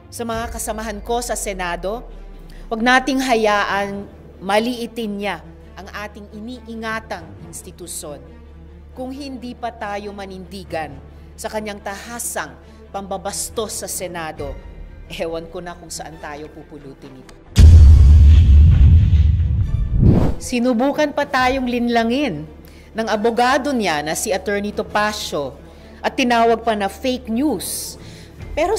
Sa mga kasamahan ko sa Senado, huwag nating hayaan maliitin niya ang ating iniingatang institusyon. Kung hindi pa tayo manindigan sa kanyang tahasang pambabastos sa Senado, ewan ko na kung saan tayo pupulutin ito. Sinubukan pa tayong linlangin ng abogado niya na si Attorney Topacio at tinawag pa na fake news. Pero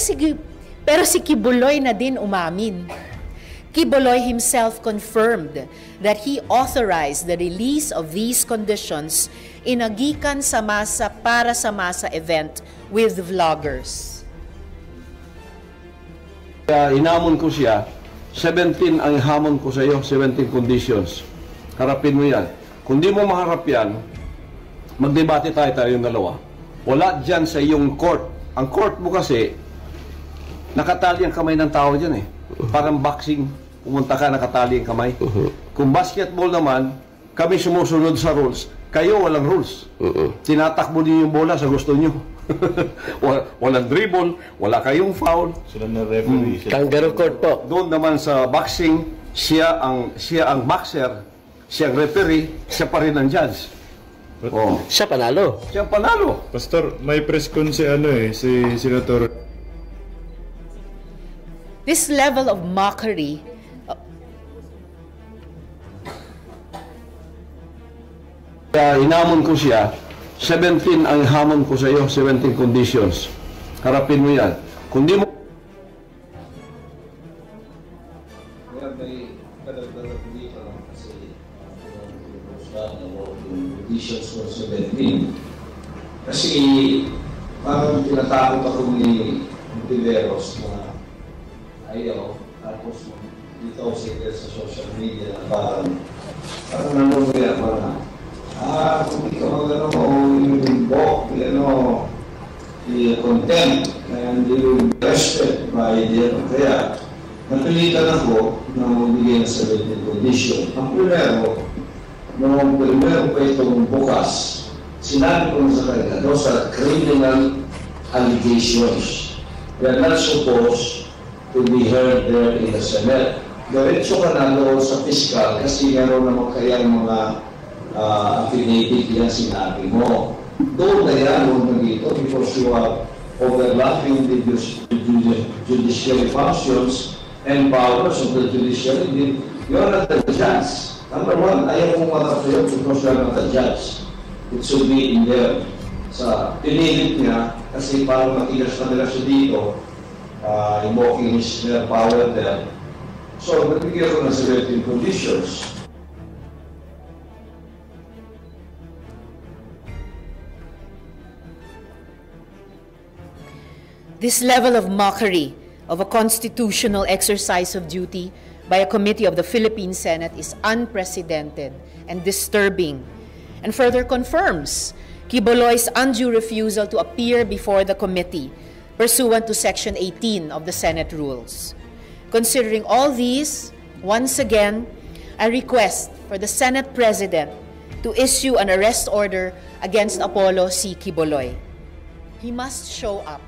si Kibuloy na din umamin. Kibuloy himself confirmed that he authorized the release of these conditions in a gikan sa masa para sa masa event with vloggers. Hinamon ko siya, 17 ang hamon ko sa iyo, 17 conditions. Harapin mo yan. Kung di mo maharap yan, magdebate tayong dalawa. Wala dyan sa iyong court. Ang court mo kasi, nakatali ang kamay ng tao dyan eh. Parang boxing, pumunta ka, nakatali ang kamay. Kung basketball naman, kami sumusunod sa rules. Kayo walang rules. Tinatakbo niyo yung bola sa gusto niyo. Walang dribble, wala kayong foul. Sila na referee. Kangaroo court po. Doon naman sa boxing, siya ang boxer, siya ang referee, siya pa rin ang judge. Oh. Siya panalo. Siya panalo. Pastor, may press con si si Senator. This level of mockery Hinamon ko siya, 17 ang hamon ko sa iyo, 17 conditions. Harapin mo yan. Kung di mo... May kadagdagan dito lang kasi conditions for 17. Kasi parang tinatakot ako ni Tiveros na ayaw, tapos dito ako sa social media na parang nangyayari mga kung di ka magano mo i-invoke, i-contempt, and you arrested by the kaya napilitan ako na magbigay ng 17 condition. Ang primero, noong primero pa itong bukas, sinabi ko sa kanila, those are criminal allegations. They are not supposed to be heard there in the Senate. Diretso ka na doon sa fiscal kasi meron naman kayang mga affidavit yan sinabi mo. Doon na yan, huwag na dito, because you are overlapping the judiciary functions and powers of the judiciary. You are not the judge. Number one, ayaw mong matapos because you are not the judge. It should be in there. Sa pinilit niya, kasi parang matigas na nila siya dito, invoking his power there. So, nagbigyan ko ng 17 conditions. This level of mockery of a constitutional exercise of duty by a committee of the Philippine Senate is unprecedented and disturbing, and further confirms Kibuloy's undue refusal to appear before the committee pursuant to Section 18 of the Senate Rules. Considering all these, once again, I request for the Senate President to issue an arrest order against Apollo C. Kibuloy. He must show up.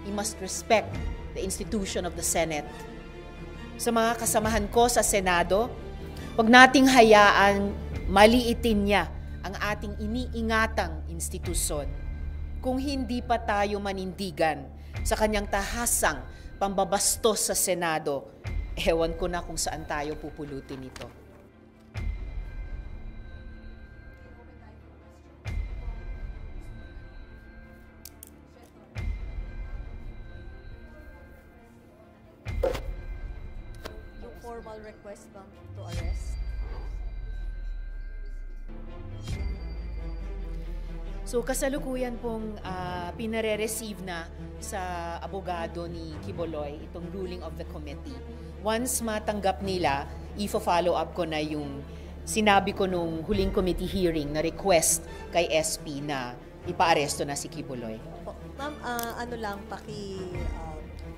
He must respect the institution of the Senate. Sa mga kasamahan ko sa Senado, huwag nating hayaan maliitin niya ang ating iniingatang institusyon. Kung hindi pa tayo manindigan sa kanyang tahasang pambabastos sa Senado, ewan ko na kung saan tayo pupulutin ito. Formal request bang to arrest? So kasalukuyan pong pinare-receive na sa abogado ni Kibuloy itong ruling of the committee. Once matanggap nila, i-follow up ko na yung sinabi ko nung huling committee hearing na request kay SP na ipa-aresto na si Kibuloy. Ma'am, ano lang,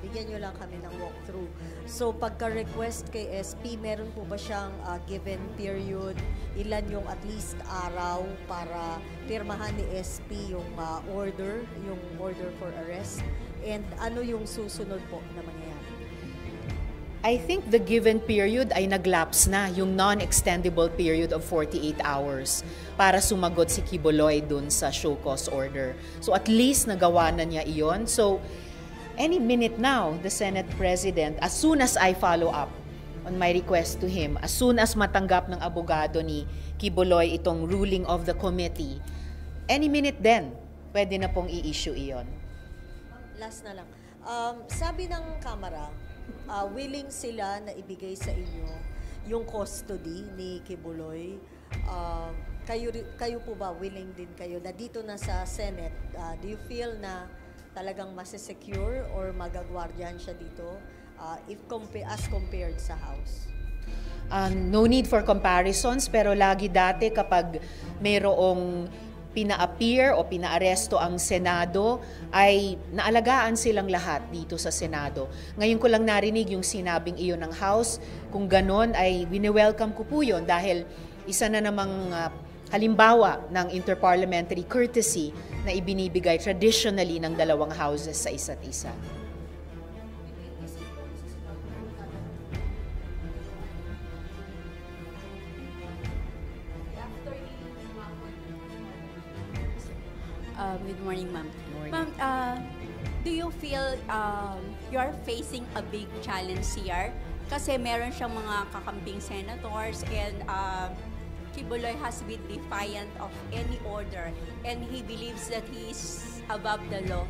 bigyan nyo lang kami ng walkthrough. So, pagka-request kay SP, meron po ba siyang given period? Ilan yung at least araw para pirmahan ni SP yung order for arrest? And ano yung susunod po na mangyayari? I think the given period ay naglapse na, yung non-extendable period of 48 hours para sumagot si Quiboloy dun sa show cause order. So at least nagawa na niya iyon. So any minute now, the Senate President, as soon as I follow up on my request to him, as soon as matanggap ng abogado ni Quiboloy itong ruling of the committee, any minute then, pwede na pong i-issue iyon. Last na lang. Sabi ng Kamara, willing sila na ibigay sa inyo yung custody ni Quiboloy. Kayo po ba willing din kayo na dito na sa Senate? Do you feel na talagang masesecure or magagwardiyan siya dito as compared sa House? No need for comparisons, pero lagi dati kapag mayroong pina-appear o pina-aresto ang Senado, ay naalagaan silang lahat dito sa Senado. Ngayon ko lang narinig yung sinabing iyon ng House. Kung ganon, ay wini-welcome ko po yun dahil isa na namang halimbawa ng interparliamentary courtesy na ibinibigay traditionally ng dalawang houses sa isa't isa. Good morning, ma'am. Ma'am, do you feel you're facing a big challenge here? Kasi meron siyang mga kakambing senators and Quiboloy has been defiant of any order and he believes that he is above the law.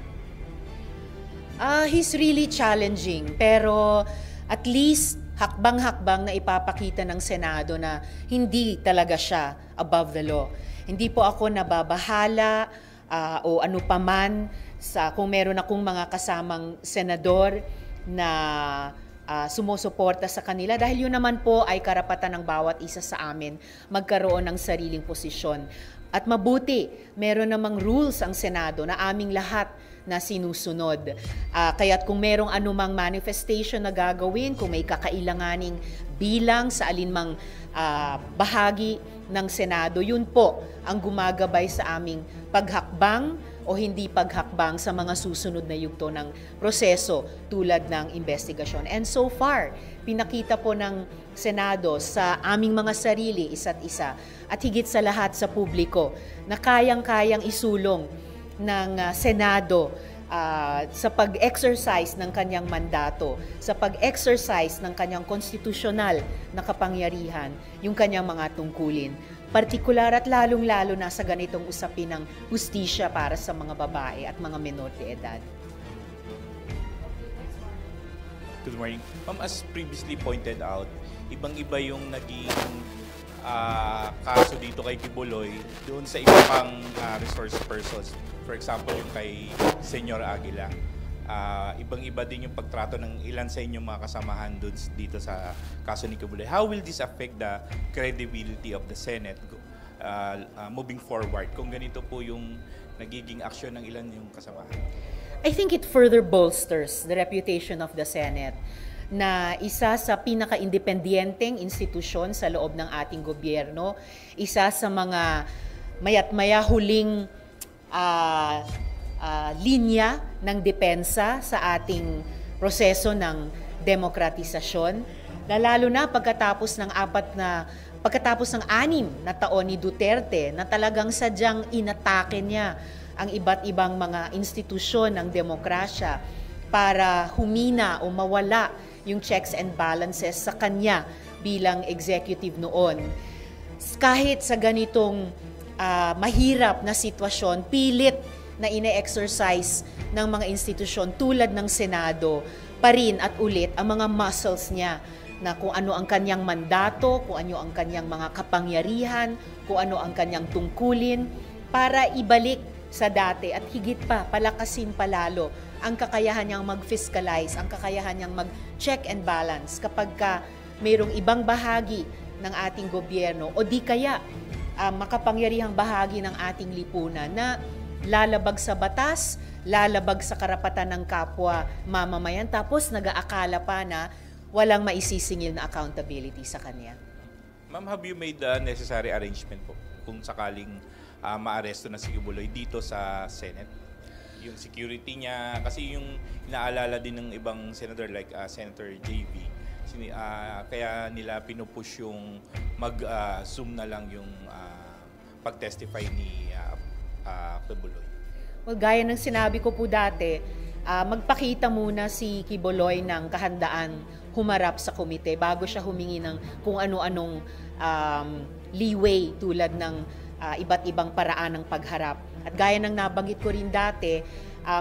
He's really challenging, pero at least hakbang-hakbang na ipapakita ng Senado na hindi talaga siya above the law. Hindi po ako nababahala o ano paman sa kung meron akong mga kasamang senador na sumusuporta sa kanila dahil yun naman po ay karapatan ng bawat isa sa amin magkaroon ng sariling posisyon. At mabuti, meron namang rules ang Senado na aming lahat na sinusunod. Kaya't kung merong anumang manifestation na gagawin, kung may kakailanganing bilang sa alinmang bahagi ng Senado, yun po ang gumagabay sa aming paghakbang o hindi paghakbang sa mga susunod na yugto ng proseso tulad ng investigasyon. And so far, pinakita po ng Senado sa aming mga sarili, isa't isa, at higit sa lahat sa publiko, na kayang-kayang isulong ng Senado sa pag-exercise ng kanyang mandato, sa pag-exercise ng kanyang konstitusyonal na kapangyarihan, yung kanyang mga tungkulin. Partikular at lalong-lalo na sa ganitong usapin ng hustisya para sa mga babae at mga menor de edad. Good morning. Ma'am, as previously pointed out, ibang-iba yung naging kaso dito kay Quiboloy doon sa iba pang resource persons. For example, yung kay Senyor Aguila. Ibang-iba din yung pagtrato ng ilan sa inyong mga kasamahan doon dito sa kaso ni Quiboloy. How will this affect the credibility of the Senate moving forward kung ganito po yung nagiging aksyon ng ilan yung kasamahan? I think it further bolsters the reputation of the Senate na isa sa pinaka-independenteng institusyon sa loob ng ating gobyerno, isa sa mga mayat-maya huling linya ng depensa sa ating proseso ng demokratisasyon, lalo na pagkatapos ng 6 na taon ni Duterte na talagang sadyang inatake niya ang iba't ibang mga institusyon ng demokrasya para humina o mawala yung checks and balances sa kanya bilang executive noon. Kahit sa ganitong mahirap na sitwasyon, pilit na ine-exercise ng mga institusyon tulad ng Senado pa rin at ulit ang mga muscles niya na kung ano ang kanyang mandato, kung ano ang kanyang mga kapangyarihan, kung ano ang kanyang tungkulin para ibalik sa dati at higit pa, palakasin palalo ang kakayahan niyang mag-fiscalize, ang kakayahan niyang mag-check and balance kapag mayroong ibang bahagi ng ating gobyerno o di kaya makapangyarihang bahagi ng ating lipunan na lalabag sa batas, lalabag sa karapatan ng kapwa mamamayan, tapos nag-aakala pa na walang maisisingil na accountability sa kanya. Ma'am, have you made the necessary arrangement po kung sakaling maaresto na si Quiboloy dito sa Senate? Yung security niya, kasi yung inaalala din ng ibang senator like Senator JV, Kaya nila pinupush yung mag-zoom na lang yung pag-testify ni Kibuloy. Well, gaya ng sinabi ko po dati, magpakita muna si Kibuloy ng kahandaan humarap sa komite bago siya humingi ng kung ano-anong leeway tulad ng iba't ibang paraan ng pagharap. At gaya ng nabanggit ko rin dati,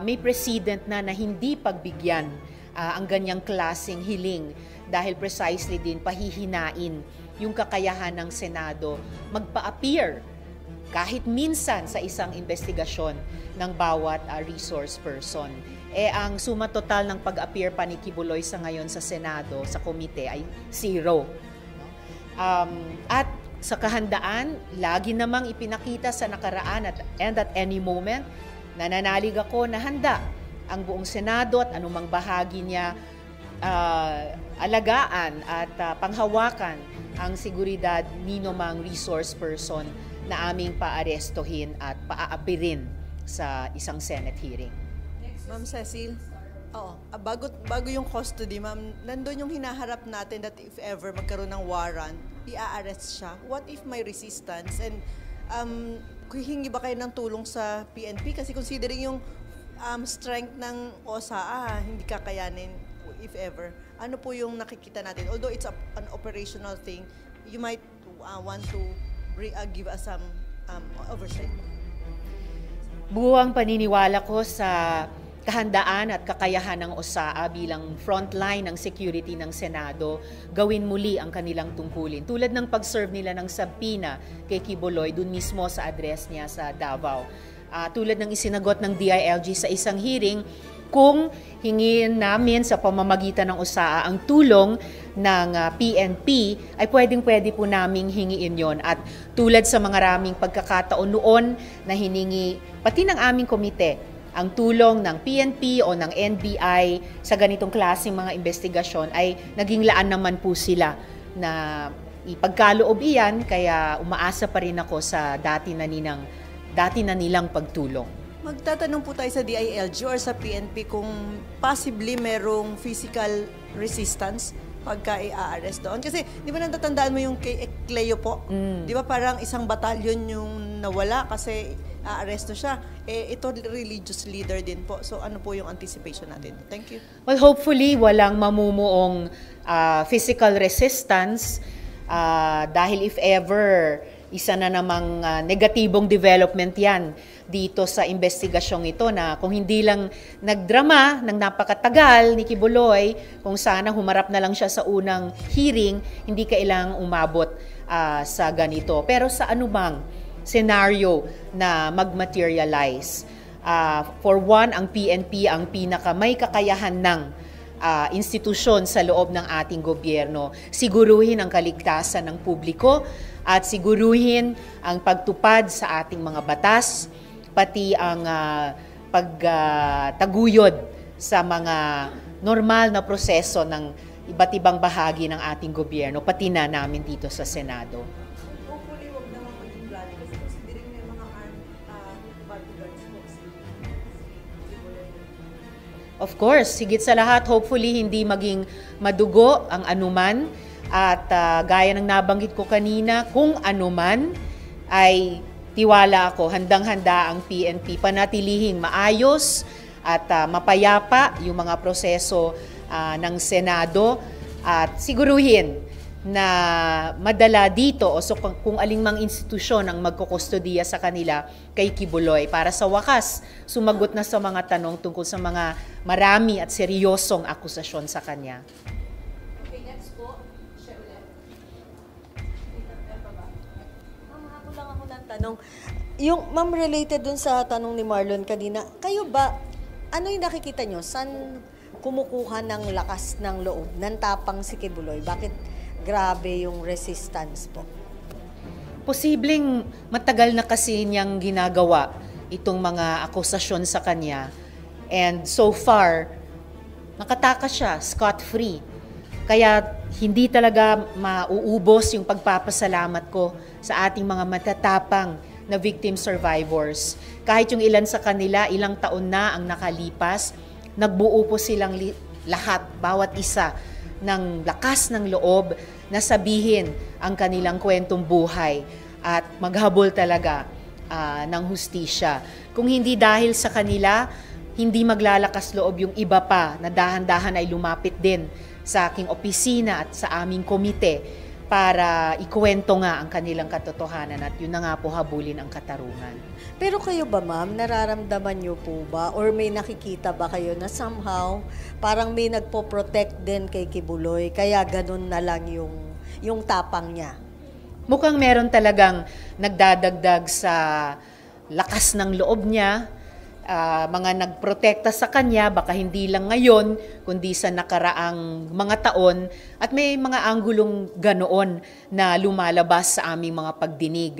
may precedent na hindi pagbigyan ang ganyang klaseng hiling dahil precisely din pahihinain yung kakayahan ng Senado magpa-appear kahit minsan sa isang investigasyon ng bawat resource person. Ang suma total ng pag-appear pa ni Kibuloy sa ngayon sa Senado, sa komite ay 0. At sa kahandaan, lagi namang ipinakita sa nakaraan and at any moment, nananalig ako na handa ang buong Senado at anumang bahagi niya alagaan at panghawakan ang seguridad ninumang resource person na aming paarestohin at paaapirin sa isang Senate hearing. Ma'am Cecil, bago yung custody, ma'am, nandun yung hinaharap natin that if ever magkaroon ng warrant, i-arrest siya. What if may resistance? And hingi ba kayo ng tulong sa PNP? Kasi considering yung strength ng OSA, hindi kakayanin if ever. Ano po yung nakikita natin? Although it's an operational thing, you might want to give us some oversight. Buwang paniniwala ko sa kahandaan at kakayahan ng OSAA bilang frontline ng security ng Senado, gawin muli ang kanilang tungkulin. Tulad ng pag-serve nila ng subpoena kay Kibuloy dun mismo sa address niya sa Davao. Tulad ng isinagot ng DILG sa isang hearing, kung hingin namin sa pamamagitan ng OSAA ang tulong ng PNP, ay pwedeng-pwede po naming hingiin yon. At tulad sa mga raming pagkakataon noon na hiningi, pati ng aming komite, ang tulong ng PNP o ng NBI sa ganitong klaseng mga investigasyon ay naging laan naman po sila na ipagkaloob iyan, kaya umaasa pa rin ako sa dati na nilang pagtulong. Magtatanong po tayo sa DILG or sa PNP kung possibly merong physical resistance pagka i-arrest doon. Kasi di ba natatandaan mo yung kay Cleo po? Di ba parang isang batalyon yung nawala kasi aaresto siya. Ito religious leader din po. So ano po yung anticipation natin? Thank you. Well, hopefully walang mamumuong physical resistance dahil if ever isa na namang negatibong development yan dito sa investigasyong ito na kung hindi lang nagdrama ng napakatagal ni Kibuloy, kung sana humarap na lang siya sa unang hearing, hindi kailangang umabot sa ganito. Pero sa anumang scenario na mag-materialize, for one, ang PNP ang may kakayahan ng institusyon sa loob ng ating gobyerno. Siguruhin ang kaligtasan ng publiko at siguruhin ang pagtupad sa ating mga batas, pati ang pagtaguyod sa mga normal na proseso ng iba't ibang bahagi ng ating gobyerno, pati na namin dito sa Senado. Hopefully, wag naman maging rally kasi considering may mga armed bodyguards po si Of course, higit sa lahat, hopefully hindi maging madugo ang anuman at gaya ng nabanggit ko kanina, kung anuman ay tiwala ako, handang-handa ang PNP panatilihing maayos at mapayapa yung mga proseso ng Senado at siguruhin na madala dito o so kung alingmang institusyon ang magkukustodiya sa kanila kay Kibuloy para sa wakas sumagot na sa mga tanong tungkol sa mga marami at seryosong akusasyon sa kanya. Okay, next po. Siya ulit. Ma'am, ako lang ako ng tanong. Yung, ma'am, related dun sa tanong ni Marlon kanina, kayo ba, ano yung nakikita nyo? Saan kumukuha ng lakas ng loob? Ng tapang si Kibuloy? Bakit grabe yung resistance po? Posibleng matagal na kasi niyang ginagawa itong mga akusasyon sa kanya. And so far, nakatakas siya, scot-free. Kaya hindi talaga mauubos yung pagpapasalamat ko sa ating mga matatapang na victim survivors. Kahit yung ilan sa kanila, ilang taon na ang nakalipas, nagbuo po silang lahat, bawat isa, ng lakas ng loob na sabihin ang kanilang kwentong buhay at maghabol talaga ng hustisya. Kung hindi dahil sa kanila, hindi maglalakas loob yung iba pa na dahan-dahan ay lumapit din sa aking opisina at sa aming komite para ikuwento nga ang kanilang katotohanan at yun na nga po habulin ang katarungan. Pero kayo ba, ma'am, nararamdaman niyo po ba or may nakikita ba kayo na somehow parang may nagpo-protect din kay Kibuloy kaya ganun na lang yung tapang niya? Mukhang meron talagang nagdadagdag sa lakas ng loob niya, mga nagprotekta sa kanya, baka hindi lang ngayon, kundi sa nakaraang mga taon, at may mga anggulong ganoon na lumalabas sa aming mga pagdinig.